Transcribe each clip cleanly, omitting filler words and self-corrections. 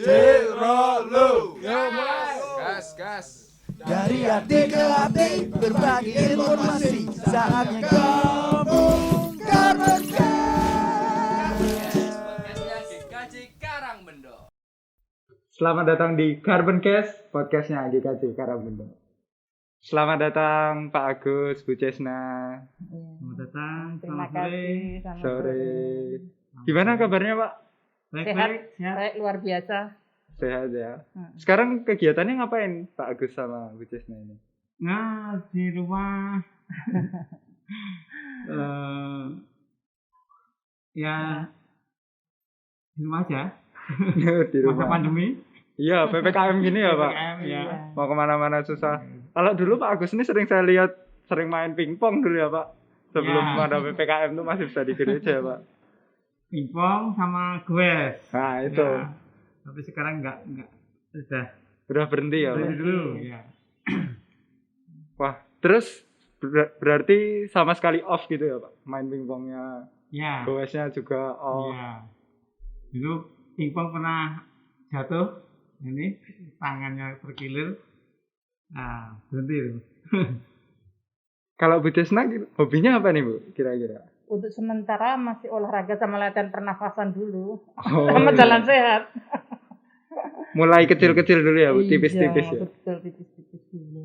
Cirolu. Gas. Dari hati ke hati berbagi informasi. Saatnya kamu Podcastnya GKJ Karangbendo. Selamat datang di Carbon Cast, podcastnya GKJ Karangbendo. Selamat datang Pak Agus, Bu Cesna. Selamat datang, Terima selamat sore. kasih. Selamat Sore. Gimana kabarnya Pak? Baik-baik, sehat. Baik, luar biasa. Sehat ya. Sekarang kegiatannya ngapain Pak Agus sama Bu Cesna ini? Nah, di rumah. Ya, di rumah aja. Di Masa rumah. pandemi. Iya, PPKM gini ya Pak. PPKM, ya. Mau kemana-mana susah. Kalau dulu Pak Agus ini sering saya lihat sering main pingpong dulu ya Pak. Sebelum Ya. ada PPKM tuh masih bisa di gereja Pak. Pingpong sama goes. Nah itu Ya. Tapi sekarang enggak sudah udah berhenti ya Pak. berhenti dulu. Ya. Wah, terus berarti sama sekali off gitu ya Pak? Main pingpongnya, Ya. goesnya juga off. Iya. Dulu pingpong pernah jatuh, ini tangannya terkilir. Nah, berhenti itu. Kalau Bu Cesna hobinya apa nih Bu? Kira-kira? Untuk sementara masih olahraga sama latihan pernafasan dulu. Oh, Sama iya. jalan sehat. Mulai kecil-kecil dulu ya Bu, tipis-tipis ya. Iya, betul, tipis-tipis dulu.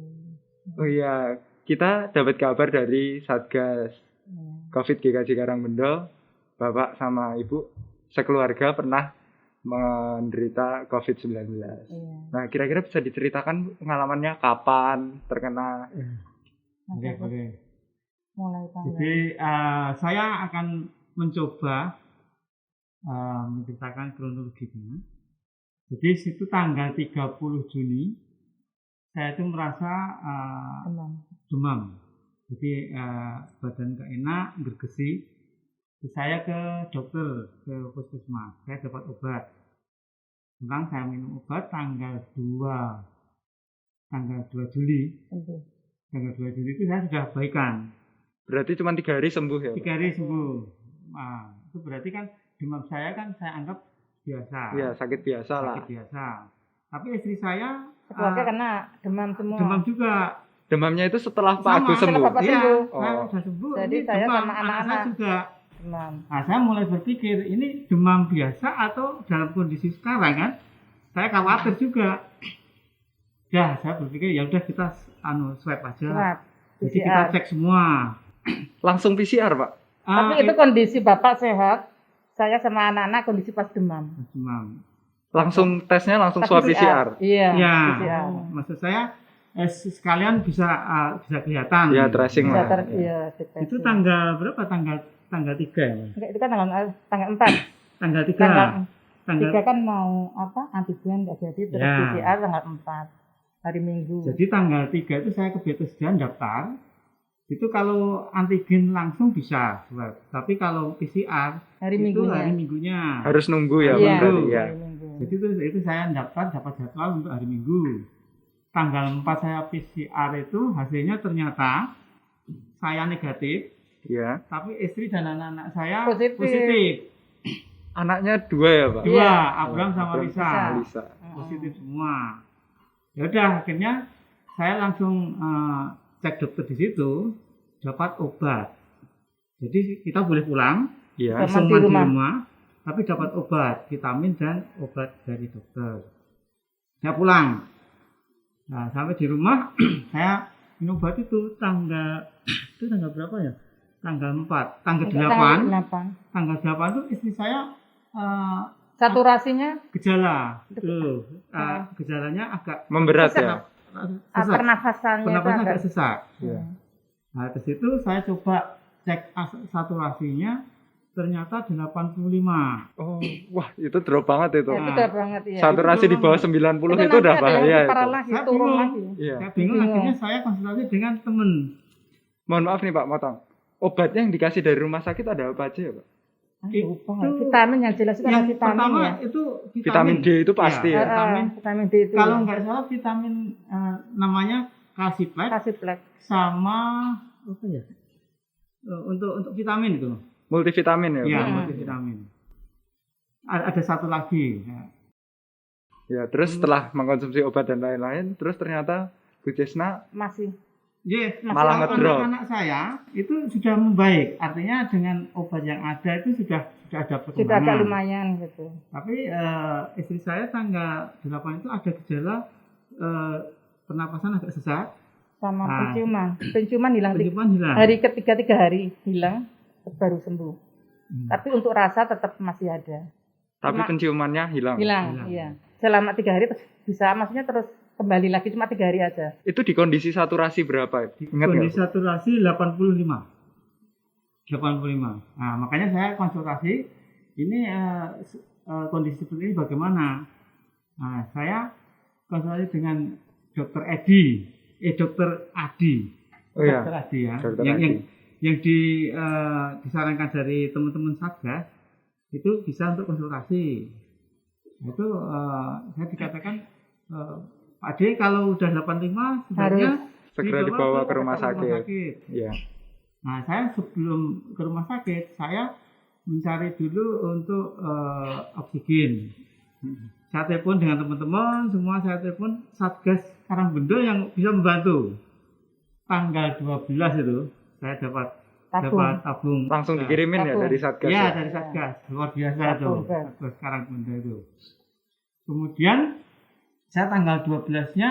Oh iya, kita dapat kabar dari Satgas Iya. COVID GKJ Karangbendo, Bapak sama Ibu sekeluarga pernah menderita COVID-19. Iya. Nah, kira-kira bisa diceritakan pengalamannya kapan terkena? Boleh, boleh. Mulai tanggal. Jadi saya akan mencoba menceritakan kronologinya. Jadi situ tanggal 30 Juni saya itu merasa demam. Jadi badan gak enak, bergesi. Terus saya ke dokter, ke puskesmas. Saya dapat obat. Sekarang saya minum obat tanggal 2 Juli. Betul. Tanggal 2 Juli itu saya sudah baikan. Berarti cuma 3 hari sembuh ya Pak? 3 hari sembuh. Nah, itu berarti kan demam saya kan saya anggap biasa. Iya, sakit biasa lah. Sakit biasa. Tapi istri saya Keluarga kena demam semua. demam juga. Demamnya itu setelah Pak Sama, Agus sembuh? setelah Bapak Iya, sembuh. saya Oh. sudah sembuh. Jadi ini saya demam. sama Anak anak-anak. saya juga. Demam. Nah, saya mulai berpikir ini demam biasa atau dalam kondisi sekarang kan? Saya khawatir juga. Ya, saya berpikir ya udah kita swab aja. Swab, Jadi kita PCR. cek semua. Langsung PCR Pak? Tapi itu kondisi Bapak sehat. Saya sama anak-anak kondisi pas demam. demam. Langsung tesnya langsung Pas swab PCR? Iya, Ya, PCR. maksud saya sekalian bisa kelihatan. Ya, tracing Bisa lah. iya, deteksi. Itu tanggal berapa? Tanggal 3 ya? Enggak, itu kan tanggal 4. Tanggal 3. Tanggal 3 kan mau antigen enggak jadi, terus Ya. PCR tanggal 4 hari Minggu. Jadi tanggal 3 itu saya ke BPSDAN daftar. Itu kalau antigen langsung bisa swab. Tapi kalau PCR hari itu Minggunya. hari Minggunya. Harus nunggu ya Iya, Pak? Berarti ya. hari Minggu. Jadi itu saya daftar dapat jadwal untuk hari Minggu. Tanggal 4 saya PCR itu hasilnya ternyata saya negatif, Iya. tapi istri dan anak-anak saya Positif. positif. Anaknya 2 ya Pak? Dua, Iya. Abraham sama Abraham Lisa. sama Lisa. Positif semua. Ya udah akhirnya saya langsung cek dokter di situ dapat obat. Jadi kita boleh pulang, Iya. Sama isoman di di rumah. rumah, tapi dapat obat, vitamin dan obat dari dokter. Saya pulang. Nah, sampai di rumah saya minum obat itu tanggal berapa ya? Tanggal 4, tanggal 8. 8. Tanggal 8 itu istri saya Saturasinya gejala. Gejalanya agak Memberat Sesak. ya? sesak. pernafasannya itu Pernapasan agak agak sesak. Iya. Nah, di situ saya coba cek saturasinya ternyata 85. Oh, wah itu drop banget itu. ya, itu udah banget ya. Saturasi di bawah 90 itu nanti udah ada yang bahaya parah itu. lagi, Saya turun bingung. lagi. Iya. Saya bingung, Bingung. akhirnya saya konsultasi dengan temen. Mohon maaf nih Pak, motong. Obatnya yang dikasih dari rumah sakit ada apa aja ya Pak? Lupa. Itu- Vitamin yang jelas itu Yang ada vitamin pertama ya. itu Vitamin D itu pasti Ya, ya. vitamin. D itu. Kalau nggak salah vitamin namanya Calciplex kasih plek. sama apa ya? Untuk vitamin itu. Multivitamin ya Ya, Pak? multivitamin. Ada satu lagi. Ya. Ya, terus setelah mengkonsumsi obat dan lain-lain, terus ternyata Bu Cisna Masih Yes, malah ngedrop. anak saya itu sudah membaik. Artinya dengan obat yang ada itu sudah ada perkembangan. sudah agak lumayan gitu. Tapi istri saya tanggal 8 itu ada gejala pernapasan agak sesak, Sama Nah. penciuman hilang. penciuman hilang. Hari ketiga 3 hari hilang, baru sembuh. Hmm. Tapi untuk rasa tetap masih ada. tapi Cuma- penciumannya hilang. Hilang. Iya. Selama 3 hari terus bisa, maksudnya terus kembali lagi cuma 3 hari aja. Itu di kondisi saturasi berapa? Ingat Kondisi nggak? saturasi 85. Nah, makanya saya konsultasi ini kondisi seperti ini bagaimana? Nah, saya konsultasi dengan Dokter Dokter Adi. Oh iya. Dokter Adi ya. Dokter yang Adi. yang disarankan dari teman-teman Satgas itu bisa untuk konsultasi. Itu saya dikatakan Pak D kalau udah 85 sebenarnya Segera dibawa ke rumah sakit. sakit. Iya. Nah, saya sebelum ke rumah sakit, saya mencari dulu untuk oksigen. Saya telepon dengan teman-teman, semua saya telepon Satgas Karangbendo yang bisa membantu. Tanggal 12 itu saya dapat tabung. Langsung Nah, dikirimin ya Tabung. dari Satgas. Ya, Ya? dari Satgas. Luar biasa Tabung, itu. kan. Satgas Karangbendo itu. Kemudian saya tanggal 12-nya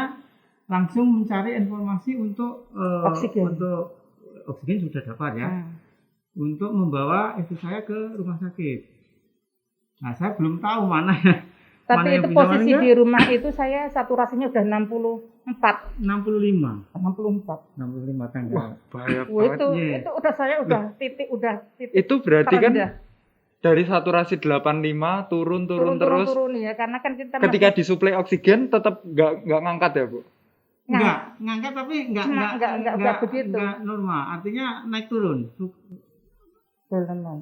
langsung mencari informasi untuk Oksigen. untuk oksigen sudah dapat ya. Untuk membawa istri saya ke rumah sakit. Nah, saya belum tahu mana ya. Tapi Mana yang itu bisa, mana posisi enggak? di rumah itu saya saturasinya udah 64. 65. 64. 65 tanggal. Wah, bahaya Wah, banget. Iya. itu udah saya udah titik Itu berarti kan terendah. dari saturasi 85 turun terus. turun ya, karena kan kita Ketika disuplai oksigen tetap nggak ngangkat ya, Bu? Enggak, ngangkat tapi enggak Cuma enggak begitu. Enggak normal. Artinya naik turun. belum.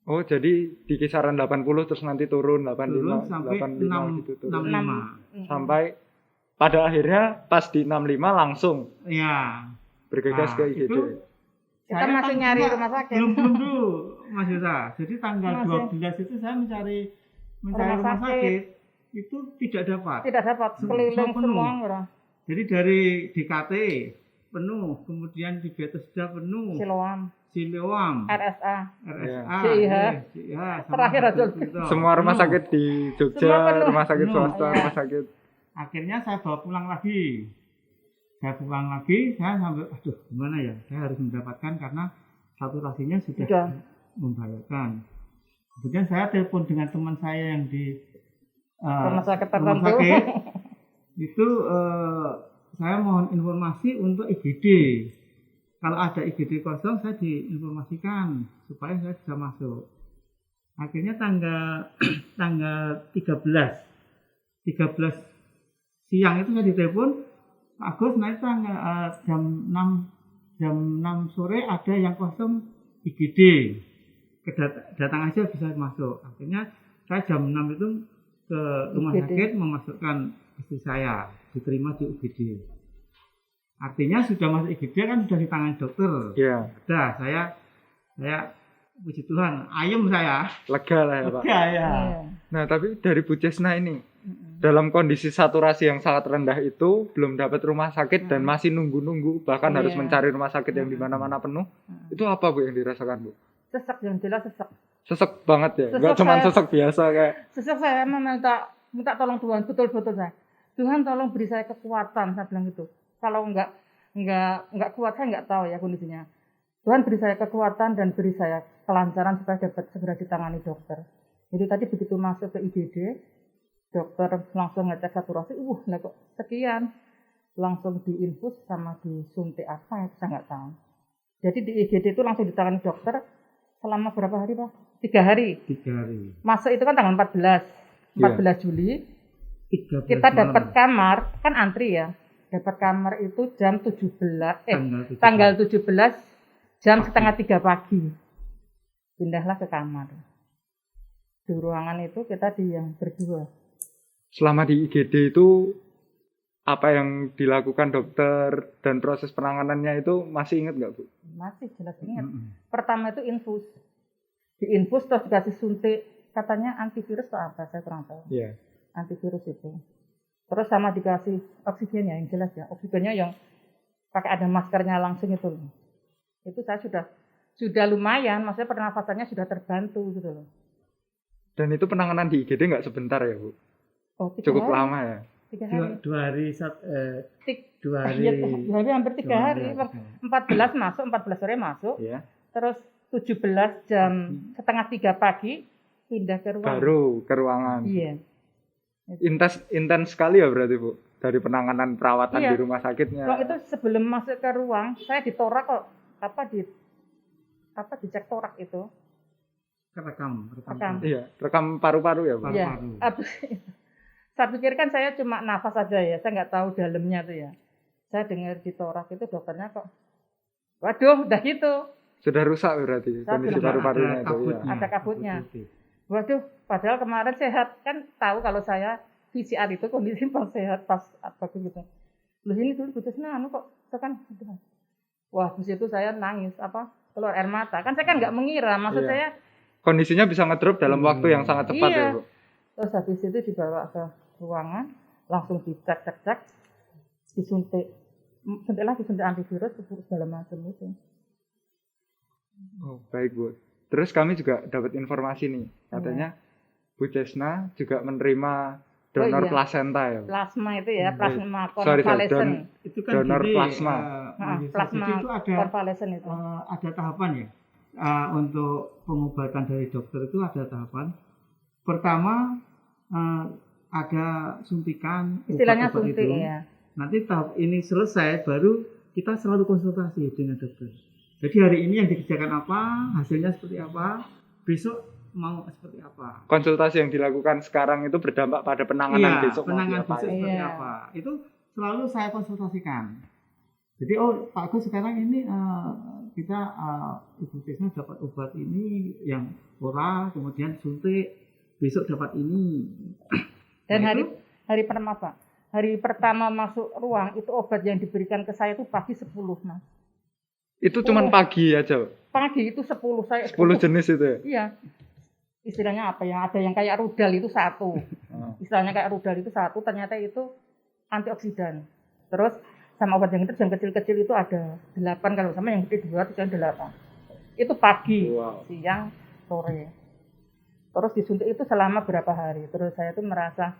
Oh, jadi di kisaran 80 terus nanti turun 85, Turun sampai 85 gitu turun. 65. Sampai pada akhirnya pas di 65 langsung Iya. bergegas Nah, ke IGD. itu Kita saya masih kan nyari juga rumah sakit. Belum dulu, Mas Yuta. Jadi tanggal Masih. 12 itu saya mencari Rumah rumah sakit. sakit itu tidak dapat. Tidak dapat sekeliling penuh. semua orang. Jadi dari DKT penuh, kemudian di Bethesda penuh, Siloam, Siloam, RSA. RSA, CIH. sama Terakhir aja. hospital. Semua rumah Penuh. sakit di Semua Jogja, penuh. rumah sakit Penuh, swasta, iya. rumah sakit. Akhirnya saya bawa pulang lagi. Saya pulang lagi, saya sampai, aduh gimana ya, saya harus mendapatkan karena saturasinya sudah Sudah. membahayakan. Kemudian saya telepon dengan teman saya yang di Rumah sakit rumah tertentu. sakit. Itu saya mohon informasi untuk IGD. Kalau ada IGD kosong, saya diinformasikan supaya saya bisa masuk. Akhirnya tanggal 13 siang itu saya ditelepon, Pak Agus, nanti tanggal jam 6 sore ada yang kosong IGD. Datang aja bisa masuk. Akhirnya saya jam 6 itu ke rumah IGD. sakit memasukkan istri saya, diterima di IGD. Artinya sudah masuk IGD kan sudah ditangani dokter. Iya, Sudah, saya puji Tuhan, ayem saya. lega lah ya, Pak. Lega ya. Iya. Nah, tapi dari Bu Cisna ini, dalam kondisi saturasi yang sangat rendah itu, belum dapat rumah sakit dan masih nunggu-nunggu, bahkan harus Iya. mencari rumah sakit yang di mana-mana penuh. Itu apa, Bu, yang dirasakan, Bu? Sesek, yang jelas sesek. Sesek banget ya? Sesek Nggak cuma saya- sesek biasa kayak, Sesek saya minta tolong Tuhan, betul-betul saya. Tuhan tolong beri saya kekuatan, saya bilang gitu. Kalau enggak kuat, saya enggak tahu ya kondisinya. Tuhan beri saya kekuatan dan beri saya kelancaran supaya dapat segera ditangani dokter. Jadi tadi begitu masuk ke IGD, dokter langsung ngecek saturasi, lah kok sekian. Langsung diinfus sama disuntik apa, saya nggak tahu. Jadi di IGD itu langsung ditangani dokter selama berapa hari, Pak? 3 hari. 3 hari. Masuk itu kan tanggal 14 Juli. 13 Kita dapat malam. kamar, kan antri ya. Dapat kamar itu jam 17, Tanggal 17. tanggal 17 jam setengah 3 pagi. Pindahlah ke kamar. Di ruangan itu kita yang berdua. selama di IGD itu, apa yang dilakukan dokter dan proses penanganannya itu masih ingat nggak, Bu? Masih jelas ingat. Mm-mm. Pertama itu infus. Diinfus terus dikasih suntik. Katanya antivirus atau apa, saya kurang tahu. Iya. antivirus itu. Terus sama dikasih oksigen ya, yang jelas ya. Oksigennya yang pakai ada maskernya langsung itu loh. Itu saya sudah lumayan, maksudnya pernafasannya sudah terbantu gitu loh. Dan itu penanganan di IGD nggak sebentar ya, Bu? Oh, 3 Cukup hari. lama ya? 3 hari. 2 hari 2 hari. Iya, 2 hari hampir 3 hari. Dua 14 masuk, 14 sore masuk. Iya. Terus 17 jam setengah 3 pagi pindah ke ruang. Baru ke ruangan. Iya. Intens sekali ya berarti, Bu, dari penanganan perawatan Iya. di rumah sakitnya. Kalau itu sebelum masuk ke ruang, saya ditorak kok dicek torak itu. Rekam. Iya, rekam paru-paru ya, Bu. Iya. Saya pikir kan saya cuma nafas saja ya, saya nggak tahu dalamnya tuh ya. Saya dengar di torak itu dokternya kok, waduh, udah gitu. Sudah rusak berarti Saya kondisi bilang, paru-parunya itu ya. Ada kabutnya. Waduh, padahal kemarin sehat, kan tahu kalau saya PCR itu kondisi pas sehat, pas apa gitu. Loh ini dulu putusnya kok tekan. Wah, di situ saya nangis, keluar air mata. Kan saya kan nggak mengira, maksud Iya. saya. Kondisinya bisa ngedrop dalam waktu yang sangat cepat Iya. ya, Bu. Terus habis itu dibawa ke ruangan, langsung dicek, disuntik antivirus, segala macam itu. Oh, baik, Bu. Terus kami juga dapat informasi nih, katanya Bu Cesna juga menerima donor iya. plasenta ya, Bu? Plasma itu ya, plasma Sorry, konvalesen. Itu kan Donor gini, plasma. Plasma Jadi itu ada konvalesen itu. ada tahapan ya. Untuk pengobatan dari dokter itu ada tahapan. Pertama ada suntikan Istilahnya obat-obat suntik itu. ya. Nanti tahap ini selesai baru kita selalu konsultasi dengan dokter. Jadi hari ini yang dikerjakan apa, hasilnya seperti apa, besok mau seperti apa. Konsultasi yang dilakukan sekarang itu berdampak pada penanganan besok mau penanganan diapain. besok seperti Iya. apa. Itu selalu saya konsultasikan. Jadi Pak Agus sekarang ini kita Ibu Tisna dapat obat ini yang oral, kemudian suntik, besok dapat ini. Dan Nah, hari pertama Pak, hari pertama masuk ruang itu obat yang diberikan ke saya itu pagi 10 Mas. Itu cuman pagi aja, Bu? Pagi itu 10 saya. 10 jenis itu ya? Iya. Istilahnya apa ya? Ada yang kayak rudal itu 1. Istilahnya kayak rudal itu 1, ternyata itu antioksidan. Terus sama obat yang itu yang kecil-kecil itu ada 8, kalau sama yang gede 2 itu 8. Itu pagi, Wow. siang, sore. Terus disuntik itu selama berapa hari. Terus saya tuh merasa,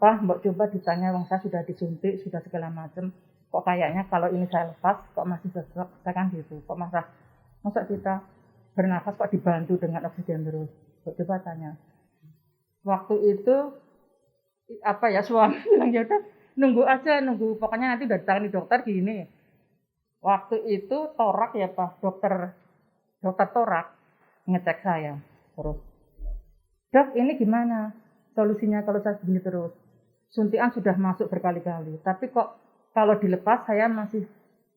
Pak, mbok coba ditanya, wong saya sudah disuntik, sudah segala macam. Kok kayaknya kalau ini saya lepas, kok masih sesak, saya kan gitu. Kok masa kita bernafas kok dibantu dengan oksigen terus. Mbok coba tanya. Waktu itu, suami bilang, ya udah, nunggu, pokoknya nanti udah ditangani dokter gini. Waktu itu torak ya Pak, dokter torak ngecek saya. Terus, Dok, ini gimana solusinya kalau saya begini terus? Suntikan sudah masuk berkali-kali, tapi kok kalau dilepas saya masih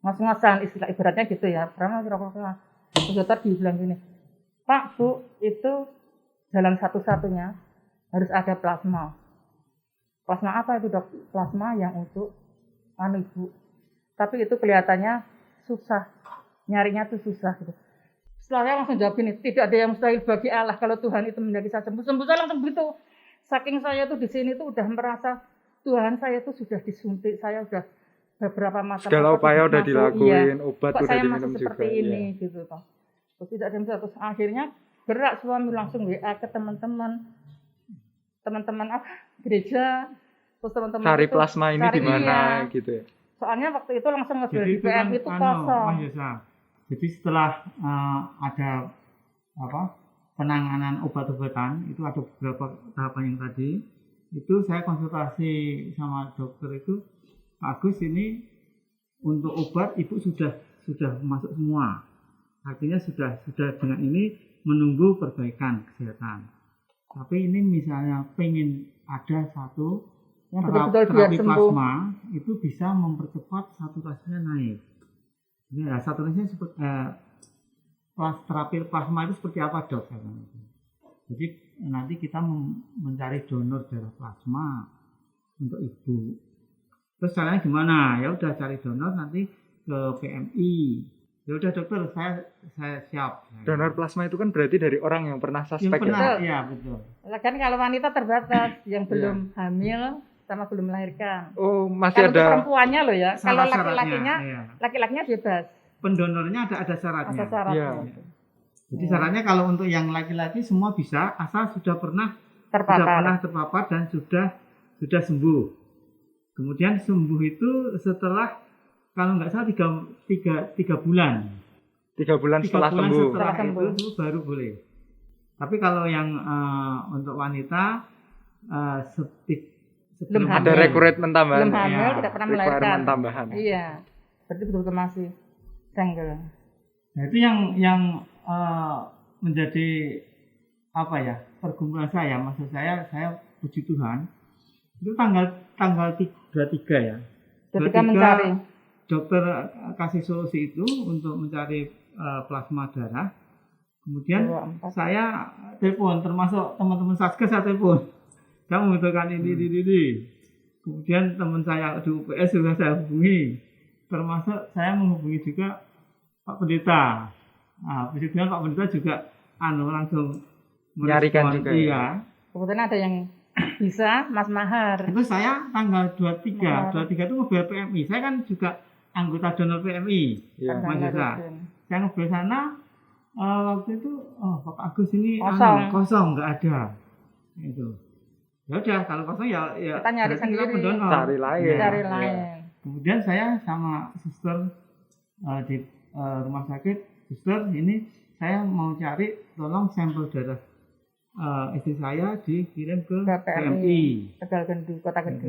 ngos-ngosan, istilah ibaratnya gitu ya. Terus dokter dibilang gini, Pak, Bu, itu jalan satu-satunya harus ada plasma. Plasma apa itu, Dok? Plasma yang untuk Ibu. Tapi itu kelihatannya susah, nyarinya tuh susah gitu. Setelah saya langsung jawab ini, tidak ada yang mustahil bagi Allah. Kalau Tuhan itu menjadi saya sembuh saya langsung begitu. Saking saya tuh di sini tuh udah merasa Tuhan saya tuh sudah disuntik, saya udah beberapa mata. Segala upaya udah dilakuin, obat kok udah saya diminum masih juga. seperti ini gitu toh. Terus tidak ada yang bisa. Terus akhirnya gerak suami langsung WA ke teman-teman gereja. Terus teman-teman Cari itu plasma ini di mana iya. gitu ya. Soalnya waktu itu langsung ngebil Jadi di PM itu kosong. Mas Yesa. Jadi setelah ada penanganan obat-obatan, itu ada beberapa tahapan yang tadi. Itu saya konsultasi sama dokter itu, Pak Agus ini untuk obat Ibu sudah masuk semua. Artinya sudah dengan ini menunggu perbaikan kesehatan. Tapi ini misalnya pengen ada satu Yang betul-betul biar terapi sembuh. plasma itu bisa mempercepat saturasinya naik. Ya, saturasinya seperti terapi plasma itu seperti apa, Dok? Jadi nanti kita mencari donor darah plasma untuk Ibu. Terus caranya gimana? Ya udah cari donor nanti ke PMI. Ya udah dokter, saya siap. Donor plasma itu kan berarti dari orang yang pernah yang suspek ya. pernah, iya betul. Kan kalau wanita terbatas yang belum hamil sama belum melahirkan. Oh, masih Kalau untuk ada perempuannya loh ya. Kalau Syarat-syaratnya, laki-lakinya, iya. laki-lakinya bebas. Pendonornya ada syaratnya. Ada syaratnya. Iya. Jadi syaratnya kalau untuk yang laki-laki semua bisa asal sudah pernah terpapar dan sudah sembuh. Kemudian sembuh itu setelah kalau nggak salah tiga bulan. 3 bulan 3 setelah bulan sembuh. setelah Sembuh. itu baru boleh. Tapi kalau yang untuk wanita sebelum Belum Ada hamil. rekrutmen tambahan. Belum hamil, Iya. tidak pernah melahirkan. Requirement tambahan. Iya. Berarti betul-betul masih single. Nah, itu yang menjadi apa ya pergumulan saya. Maksud saya puji Tuhan itu tanggal 23 ya. Ketika mencari Dokter kasih solusi itu untuk mencari plasma darah. Kemudian 24. saya telepon, termasuk teman-teman Satgas saya telepon. Saya membutuhkan ini. Kemudian teman saya di UPS juga saya hubungi. Termasuk saya menghubungi juga Pak Pendeta. Nah, puji Tuhan Pak Pendeta juga langsung Nyarikan merespon. juga, Iya. ya. kebetulan ada yang bisa Mas Mahar. Itu saya tanggal 23 itu mobil PMI. Saya kan juga anggota donor PMI. Iya. Mas Yusa. Saya ngobrol sana waktu itu Bapak Agus ini Kosong. kosong nggak ada. Itu. Ya udah kalau kosong ya Kita nyari berarti kita sendiri. pendonor. Cari lain. Iya. Cari Iya. lain. Kemudian saya sama suster di rumah sakit, suster ini saya mau cari tolong sampel darah istri saya dikirim ke Ke PMI. PMI. Tegal Gendu, Kota Gendu.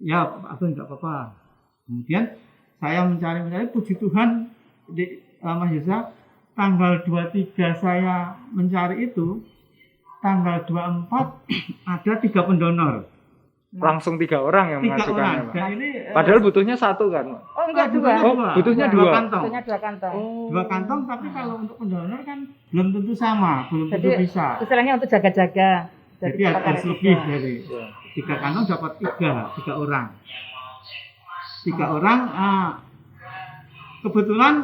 Ya, Pak Agus nggak apa-apa. Kemudian saya mencari, puji Tuhan di Mas Yusa, tanggal 23 saya mencari itu, tanggal 24 ada 3 pendonor. Langsung 3 orang yang 3 orang. mengajukannya, Pak. Dan ini Padahal butuhnya 1 kan, Pak? Oh enggak dua. butuhnya dua 2. kantong. Tentunya 2 kantong. Oh. 2 kantong, tapi kalau untuk pendonor kan belum tentu sama, belum tentu Jadi bisa. istilahnya untuk jaga-jaga. Jadi kita harus tarik lebih tiga. dari Iya. 3 kantong dapat 3 orang. 3 orang. Kebetulan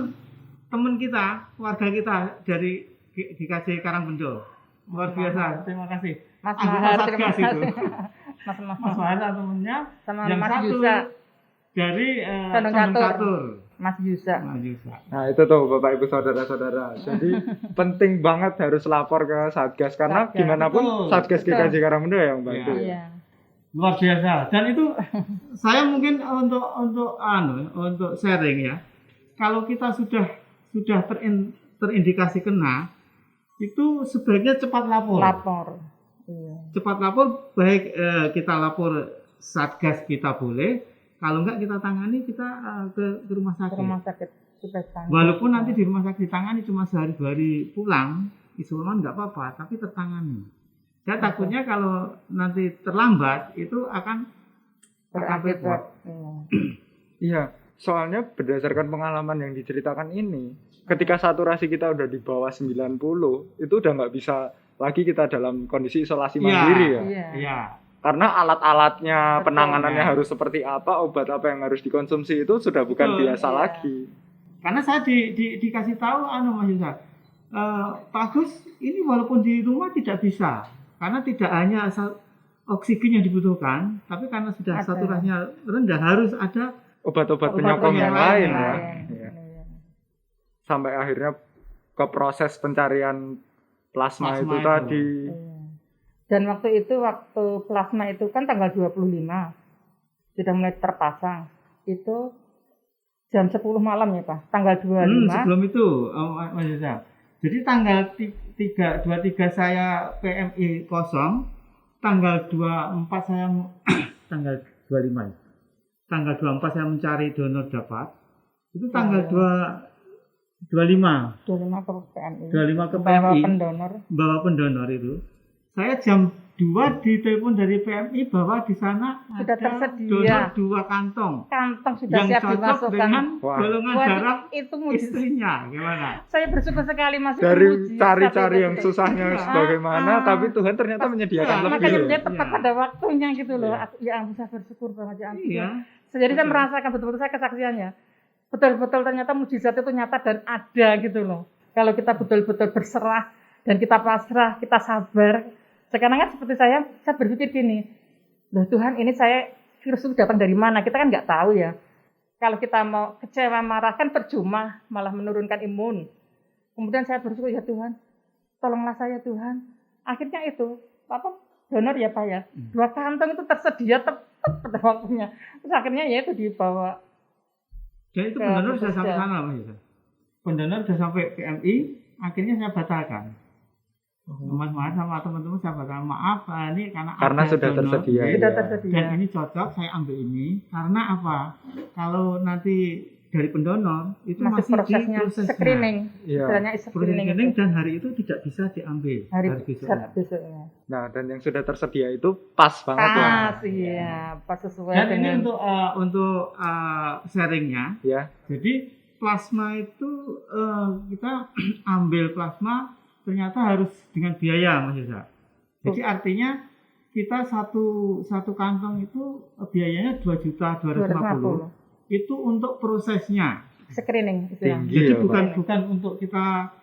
teman kita, warga kita dari GKJ Karangbendo. Luar biasa, terima kasih. Mas Anggota Mahar, terima Satgas itu. kasih. Mas Mas Mahar Wahana temennya, sama yang Mas satu Yusa. dari Condong Condong Catur. Catur. Mas Yusa. Mas Yusa. Nah, itu tuh Bapak Ibu saudara-saudara. Jadi penting banget harus lapor ke Satgas karena Satgas. gimana pun Betul. Satgas Betul. GKJ Karangbendo yang bantu. Iya. Iya. Luar biasa. Dan itu saya mungkin untuk sharing ya. Kalau kita sudah terindikasi kena, itu sebaiknya cepat lapor. Lapor. Iya. Cepat lapor, baik kita lapor Satgas kita boleh, kalau enggak kita tangani kita ke rumah Ke sakit. rumah sakit sudah tanggung. Walaupun nanti di rumah sakit ditangani cuma sehari 2 hari pulang, isoman enggak apa-apa, tapi tertangani. Saya takutnya kalau nanti terlambat itu akan berakibat. repot. Iya. Iya, soalnya berdasarkan pengalaman yang diceritakan ini, ketika saturasi kita udah di bawah 90, itu udah nggak bisa lagi kita dalam kondisi isolasi mandiri ya. Iya. Iya. Karena alat-alatnya, Betul. penanganannya Iya. harus seperti apa, obat apa yang harus dikonsumsi itu sudah bukan Betul, biasa iya. lagi. Karena saya dikasih tahu Mas Yusa, Pak Agus ini walaupun di rumah tidak bisa, karena tidak hanya oksigen yang dibutuhkan, tapi karena sudah Ada. saturasinya rendah harus ada Obat-obat Obat penyokong yang lain ya. Lain. Iya. Iya. Sampai akhirnya ke proses pencarian plasma itu Plasma itu. tadi. Iya. Dan waktu plasma itu kan tanggal 25 sudah mulai terpasang. Itu jam 10 malam ya Pak, tanggal 25. sebelum itu Mas Yusa. Jadi tanggal 23 saya PMI kosong, tanggal 24 saya tanggal 25 ya. Tanggal 24 saya mencari donor dapat. Itu tanggal 25 25 ke PMI. 25 ke Bawa PMI. pendonor. Bawa pendonor itu. Saya jam 2 ditelepon dari PMI bahwa di sana Sudah ada tersedia. donor 2 kantong Kantong sudah yang siap cocok dimasukkan. dengan Wah. golongan Wah, darah itu mujizat. istrinya. Gimana? Saya bersyukur sekali Mas. itu Dari mujizat cari-cari itu. yang susahnya Iya. bagaimana, tapi Tuhan ternyata menyediakan Iya, lebih. Makanya loh. dia tepat Iya. pada waktunya gitu loh. Iya. Ya ampun saya bersyukur banget ya ampun. Iya. Jadi saya Betul. merasakan betul-betul saya kesaksiannya. betul-betul ternyata mujizat itu nyata dan ada gitu loh. Kalau kita betul-betul berserah dan kita pasrah, kita sabar. Sekarang kan seperti saya berpikir gini, loh Tuhan ini virus itu datang dari mana? Kita kan nggak tahu ya. Kalau kita mau kecewa, marah kan percuma, malah menurunkan imun. Kemudian saya bersyukur, ya Tuhan, tolonglah saya Tuhan. Akhirnya itu, donor ya Pak ya. 2 kantong itu tersedia tepat pada waktunya. Terus akhirnya ya itu dibawa. Dan itu pendonor sudah sampai sana Mas Yuda. Pendonor sudah sampai PMI, akhirnya saya batalkan. Mas sama teman-teman saya batalkan, maaf ini karena sudah donor, tersedia. Sudah tersedia. dan ini cocok saya ambil ini karena apa? Kalau nanti dari pendonor itu Masih masih prosesnya di prosesnya. screening. Iya. Istilahnya Proses screening screening itu. dan hari itu tidak bisa diambil Hari besoknya. besoknya. Nah, dan yang sudah tersedia itu pas banget lah. Pas, iya, pas sesuai Dan ini dengan untuk sharingnya. Ya. Jadi plasma itu kita ambil plasma ternyata harus dengan biaya Mas Yuda. Jadi artinya kita satu kantong itu biayanya 2.250.000. 250. Itu untuk prosesnya. Screening istilahnya. Tinggi. Jadi Iya, bukan untuk kita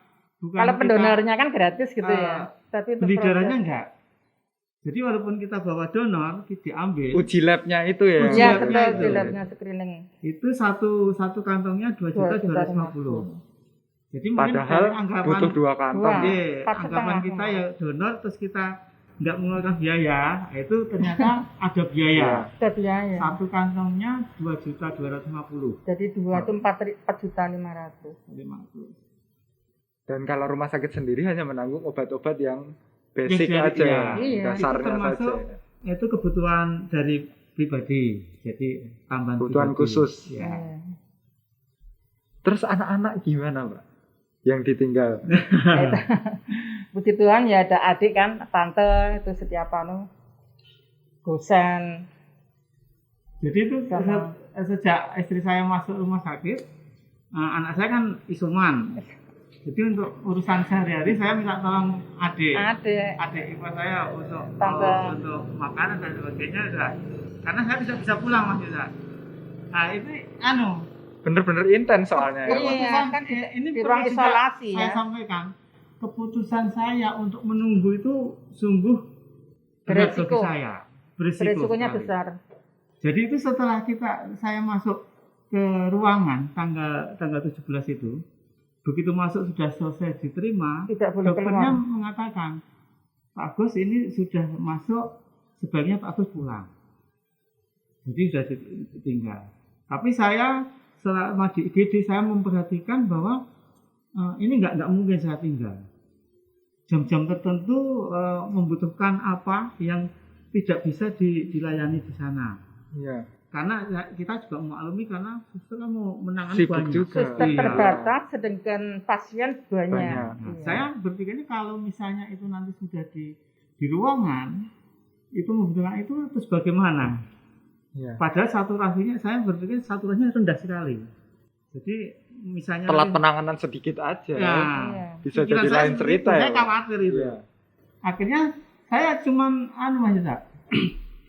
Kalau pendonornya kan gratis gitu ya. Tapi untuk beli darahnya proses- enggak. Jadi walaupun kita bawa donor diambil Uji labnya itu ya. Uji Iya, labnya betul, itu. dilabnya screening. itu satu kantongnya 2.250.000. Jadi mungkin Padahal dari anggapan butuh 2 kantong. Dua. Iya, 4,5. anggapan kita ya donor terus kita nggak mengeluarkan biaya, itu ternyata ada biaya. Ada biaya. Satu kantongnya 2.250.000. Jadi 2 itu 4.500.000. Dan kalau rumah sakit sendiri hanya menanggung obat-obat yang basic Iya, aja, iya. dasarnya Itu termasuk saja. Itu kebutuhan dari pribadi. Jadi tambahan Kebutuhan pribadi. khusus. Ya. Iya. Terus anak-anak gimana, Mbak? Yang ditinggal. Puji Tuhan ya ada adik kan, tante itu setiap dosen. Jadi itu Sama. sejak istri saya masuk rumah sakit, anak saya kan isoman. Jadi untuk urusan sehari-hari saya minta tolong adik ipar saya untuk Tante. untuk makanan dan sebagainya udah. Karena saya bisa pulang Mas Yuda. Nah itu Bener-bener intens soalnya. ya. Iya, keputusan kan ini di ruang perlu juga isolasi saya ya. sampaikan keputusan saya untuk menunggu itu sungguh berat bagi Beresiko. saya. Berisiko Beresikonya sekali. besar. Jadi itu setelah saya masuk ke ruangan tanggal 17 itu, begitu masuk sudah selesai diterima, Tidak boleh dokternya keluar. mengatakan, Pak Agus ini sudah masuk, sebaiknya Pak Agus pulang. Jadi sudah ditinggal. Tapi saya selama di IGD saya memperhatikan bahwa ini nggak mungkin saya tinggal. Jam-jam tertentu membutuhkan apa yang tidak bisa dilayani di sana. Iya. Karena kita juga memaklumi karena suster kan mau menangani Sibuk banyak. juga. Suster Iya. terbatas sedangkan pasien banyak. Banyak. Nah, Iya. saya berpikirnya kalau misalnya itu nanti sudah di ruangan itu membutuhkan itu terus bagaimana? Iya. Padahal saturasinya saya berpikir saturasinya rendah sekali. Jadi misalnya Telat penanganan sedikit aja. ya, Iya. Bisa pikiran jadi saya lain seperti cerita itu, ya. saya khawatir itu. Iya. Akhirnya saya cuman Mas Yuda,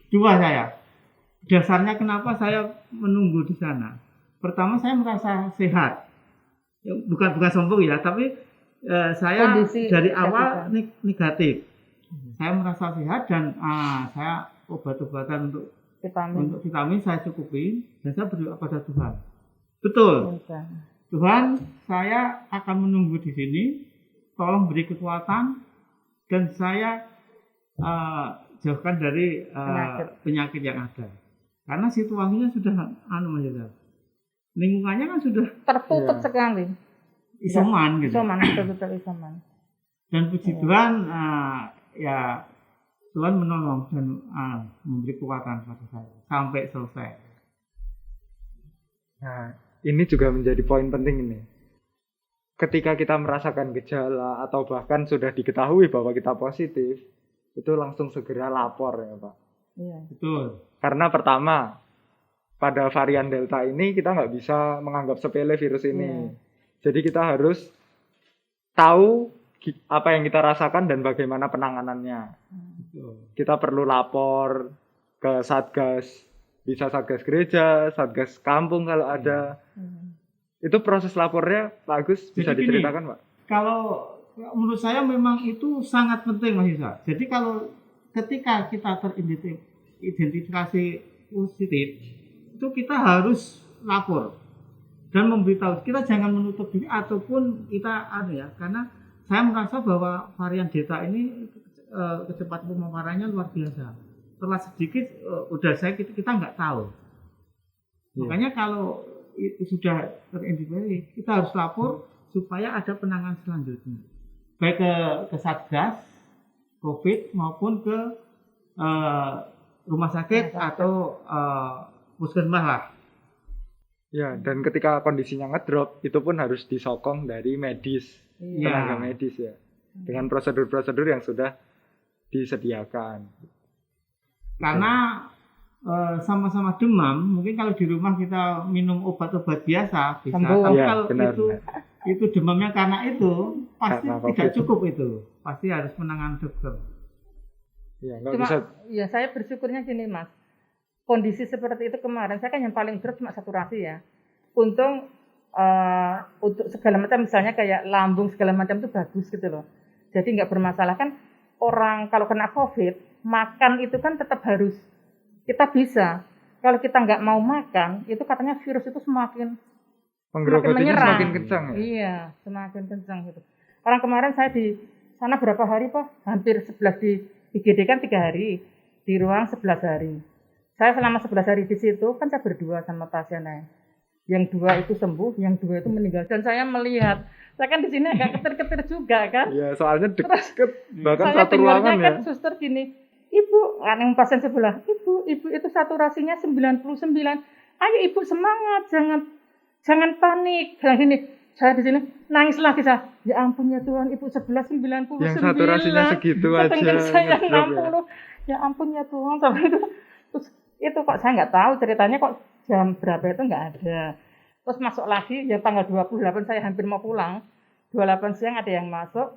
dua saya. Dasarnya kenapa saya menunggu di sana. Pertama saya merasa sehat. Ya, bukan sombong ya, tapi saya Kondisi dari kesehatan. awal negatif. Saya merasa sehat dan saya obat-obatan untuk vitamin saya cukupin dan saya berdoa pada Tuhan. Betul. Bisa. Tuhan, saya akan menunggu di sini. Tolong beri kekuatan dan saya jauhkan dari penyakit yang ada. Karena situasinya sudah Mas Yuda. Lingkungannya kan sudah Tertutup Iya. sekali. isoman gitu. Isoman, betul-betul isoman. Dan puji Tuhan ya Tuhan menolong dan memberi kekuatan pada saya sampai selesai. Nah, ini juga menjadi poin penting ini. Ketika kita merasakan gejala atau bahkan sudah diketahui bahwa kita positif, itu langsung segera lapor ya Pak. Iya. Betul. Karena pertama, pada varian Delta ini kita nggak bisa menganggap sepele virus ini. Iya. Jadi kita harus tahu apa yang kita rasakan dan bagaimana penanganannya. Betul. Kita perlu lapor ke Satgas, bisa Satgas gereja, Satgas kampung kalau ada. Iya. Itu proses lapornya Pak Agus bisa Jadi gini, diceritakan Pak? Kalau menurut saya memang itu sangat penting Mas Yusa. Jadi kalau ketika kita teridentifikasi positif, itu kita harus lapor dan memberitahu. Kita jangan menutup diri ataupun kita karena saya merasa bahwa varian Delta ini kecepatan pemaparannya luar biasa. Setelah sedikit kita nggak tahu. Makanya kalau sudah teridentifikasi, kita harus lapor supaya ada penanganan selanjutnya, baik ke Satgas COVID maupun ke rumah sakit atau puskesmas lah. Ya, dan ketika kondisinya ngedrop, itu pun harus disokong dari medis, tenaga medis ya, dengan prosedur-prosedur yang sudah disediakan. Karena sama-sama demam, mungkin kalau di rumah kita minum obat-obat biasa bisa, tapi ya, kalau benar. itu demamnya karena itu pasti Karena tidak COVID. cukup itu, pasti harus penanganan dokter. Ya, nggak Cuma bisa. ya saya bersyukurnya gini Mas, kondisi seperti itu kemarin saya kan yang paling drop cuma saturasi ya. Untung untuk segala macam misalnya kayak lambung segala macam itu bagus gitu loh. Jadi nggak bermasalah kan. Orang kalau kena COVID makan itu kan tetap harus kita bisa. Kalau kita nggak mau makan itu katanya virus itu semakin Penggerogotnya menyerang. semakin kencang ya. Iya, semakin kencang gitu. Orang kemarin saya di sana berapa hari Pak? Hampir 11 di IGD kan 3 hari, di ruang 11 hari. Saya selama 11 hari di situ kan saya berdua sama pasiennya. Yang 2 itu sembuh, yang 2 itu meninggal. Dan saya melihat, saya kan di sini agak ketir-ketir juga kan. Iya, soalnya deket bahkan Saya satu dengarnya ruangan ya. kan suster gini, Ibu, kan yang pasien sebelah, Ibu itu saturasinya 99. Ayo Ibu semangat, jangan panik. Jangan gini. Saya di sini nangis lagi saya. Ya ampun ya Tuhan, Ibu 1199. Yang saturasinya segitu aja. Sedangkan saya ngedrop 60. Ya ampun ya Tuhan, sampai itu. Terus itu kok saya nggak tahu ceritanya kok jam berapa itu nggak ada. Terus masuk lagi yang tanggal 28 saya hampir mau pulang. 28 siang ada yang masuk,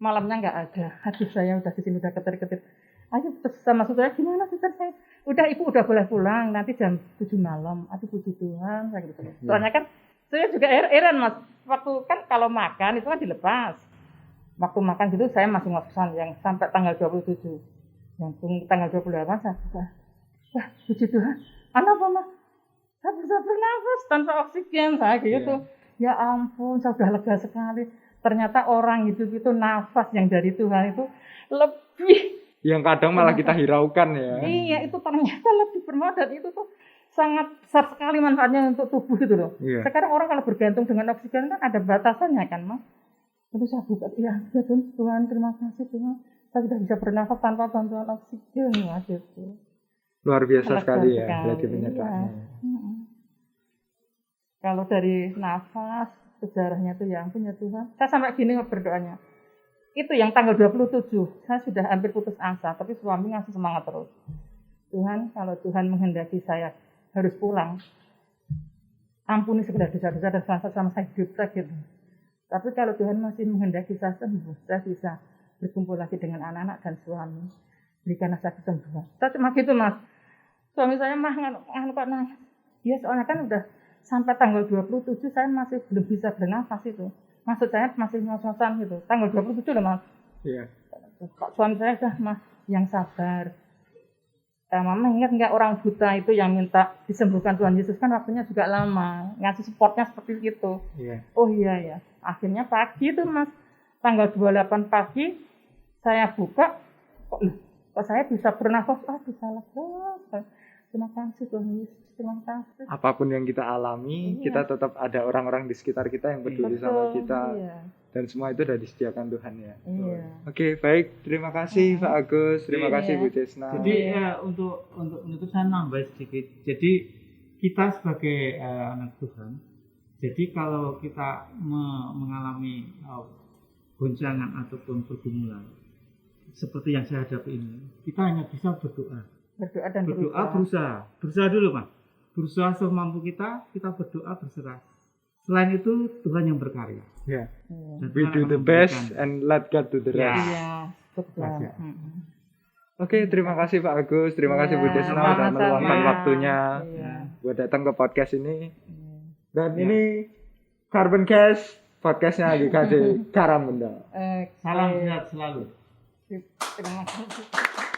malamnya nggak ada. Aduh saya udah di sini udah ketir-ketir. Ayo terus sama saudara gimana suster saya? Udah Ibu udah boleh pulang nanti jam 7 malam. Aduh puji Tuhan saya gitu. Soalnya kan saya juga heran Mas. Waktu kan kalau makan itu kan dilepas. Waktu makan gitu saya masih ngos-ngosan yang sampai tanggal 27. Yang tanggal 28 saya wah puji Tuhan. Apa Mas? Saya bisa bernafas tanpa oksigen saya gitu. Ya ampun, saya sudah lega sekali. Ternyata orang hidup itu nafas yang dari Tuhan itu lebih. Yang kadang malah kita hiraukan ya. Iya, itu ternyata lebih bermanfaat dan itu tuh sangat besar sekali manfaatnya untuk tubuh gitu loh. Iya. Sekarang orang kalau bergantung dengan oksigen kan ada batasannya kan Mas. Terus saya buka, ya Tuhan terima kasih Tuhan. Saya sudah bisa bernafas tanpa bantuan oksigen Mas itu. Luar biasa sekali ya, Sekali, berarti penyertaannya. iya. Kalau dari nafas, sejarahnya tuh ya ampun ya Tuhan. Saya sampai gini berdoanya. Itu yang tanggal 27, saya sudah hampir putus asa, tapi suami ngasih semangat terus. Tuhan, kalau Tuhan menghendaki saya harus pulang, ampuni segala dosa-dosa dan sama saya hidup gitu. Tapi kalau Tuhan masih menghendaki saya sembuh, saya bisa berkumpul lagi dengan anak-anak dan suami. Berikanlah saya kesembuhan. Saya cuma gitu Mas. Suami saya mah nangis. Ya soalnya kan udah sampai tanggal 27 saya masih belum bisa bernafas itu. Maksud saya masih ngos-ngosan gitu. Tanggal 27 loh Mas. Iya. Suami saya udah Mas yang sabar. Mama ingat nggak orang buta itu yang minta disembuhkan Tuhan Yesus kan waktunya juga lama. Ngasih supportnya seperti itu. Iya. Oh iya ya. Akhirnya pagi itu Mas. Tanggal 28 pagi saya buka. Kok saya bisa bernafas? Bisa lega. Terima kasih Tuhan Yesus. Terima kasih. Apapun yang kita alami, kita tetap ada orang-orang di sekitar kita yang peduli sama kita. Iya. Dan semua itu sudah disediakan Tuhan ya. Iya. Oke, baik. Terima kasih Pak Agus. Terima kasih Bu Desna. Jadi untuk menutup saya nambah sedikit. Jadi kita sebagai anak Tuhan, jadi kalau kita mengalami goncangan ataupun pergumulan seperti yang saya hadapi ini, kita hanya bisa berdoa. Berdoa dan Berusaha dulu Pak. Berusaha semampu kita berdoa berserah. Selain itu Tuhan yang berkarya. Ya. Dan We Tuhan do akan the best memberikan. and let God do the rest. Iya, betul. Iya. Oke, terima kasih Pak Agus. Terima kasih Bu Desna sudah sama-sama. meluangkan waktunya Iya. buat datang ke podcast ini. Iya. Dan ini Carbon Gas podcastnya GKJ Karang Benda. Salam sehat selalu. Terima kasih.